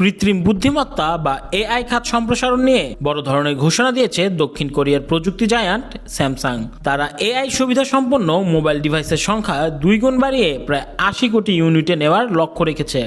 কৃত্রিম বুদ্ধিমত্তা বা এআই খাত সম্প্রসারণ নিয়ে বড় ধরনের ঘোষণা দিয়েছে দক্ষিণ কোরিয়ার প্রযুক্তি জায়ান্ট স্যামসাং। তারা এআই সুবিধা সম্পন্ন মোবাইল ডিভাইসের সংখ্যা 2 গুণ বাড়িয়ে প্রায় 80 কোটি ইউনিটে নেওয়ার লক্ষ্য রেখেছে।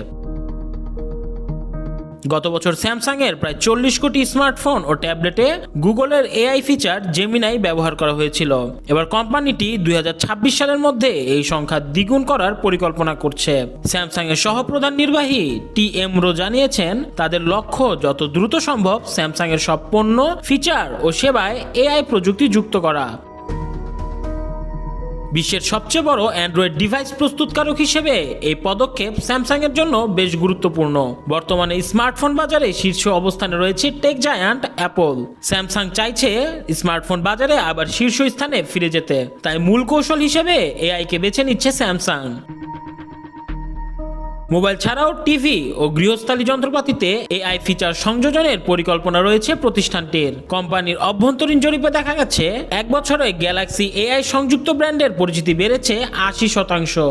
গত বছর স্যামসাং এর প্রায় 40 কোটি স্মার্টফোন ও ট্যাবলেটে গুগলের এআই ফিচার জেমিনাই ব্যবহার করা হয়েছিল। এবার কোম্পানিটি 2026 সালের মধ্যে এই সংখ্যা দ্বিগুণ করার পরিকল্পনা করছে। স্যামসাং এর সহপ্রধান নির্বাহী টি.এম. রো জানিয়েছেন, তাদের লক্ষ্য যত দ্রুত সম্ভব স্যামসাং এর সব পণ্য, ফিচার ও সেবায় এআই প্রযুক্তি যুক্ত করা। বিশ্বের সবচেয়ে বড় অ্যান্ড্রয়েড ডিভাইস প্রস্তুতকারক হিসেবে এই পদক্ষেপ স্যামসাং এর জন্য বেশ গুরুত্বপূর্ণ। বর্তমানে স্মার্টফোন বাজারে শীর্ষ অবস্থানে রয়েছে টেক জায়ান্ট অ্যাপল। স্যামসাং চাইছে স্মার্টফোন বাজারে আবার শীর্ষ স্থানে ফিরে যেতে, তাই মূল কৌশল হিসেবে এআই কে বেছে নিচ্ছে স্যামসাং। মোবাইল ছাড়াও টিভি ও গৃহস্থালী যন্ত্রপাতিতে এআই ফিচার সংযোজনের পরিকল্পনা রয়েছে প্রতিষ্ঠানটির। কোম্পানির অভ্যন্তরীণ জরিপে দেখা গেছে 1 বছরে গ্যালাক্সি এআই সংযুক্ত ব্র্যান্ডের পরিচিতি বেড়েছে 80%।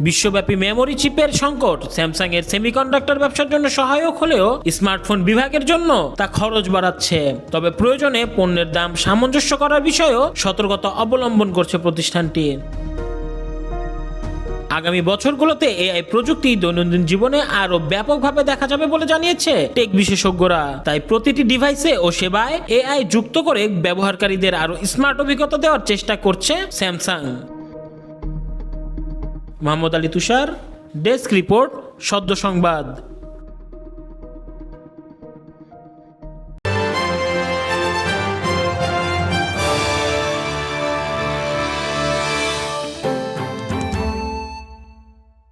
বিশ্বব্যাপী মেমোরি চিপের সংকট স্যামসাং এর সেমিকন্ডাক্টর ব্যবসার জন্য সহায়ক হলেও স্মার্টফোন বিভাগের জন্য তা খরচ বাড়াচ্ছে। তবে প্রয়োজনে পণ্যের দাম সামঞ্জস্য করার বিষয়েও সতর্কতা অবলম্বন করছে প্রতিষ্ঠানটি। আগামী বছরগুলোতে এআই প্রযুক্তি দৈনন্দিন জীবনে আরো ব্যাপকভাবে দেখা যাবে বলে জানিয়েছে টেক বিশেষজ্ঞরা। তাই প্রতিটি ডিভাইসে ও সেবায় এআই যুক্ত করে ব্যবহারকারীদের আরো স্মার্ট অভিজ্ঞতা দেওয়ার চেষ্টা করছে স্যামসাং। মোহাম্মদ আলী তুষার, ডেস্ক রিপোর্ট, সদ্য সংবাদ।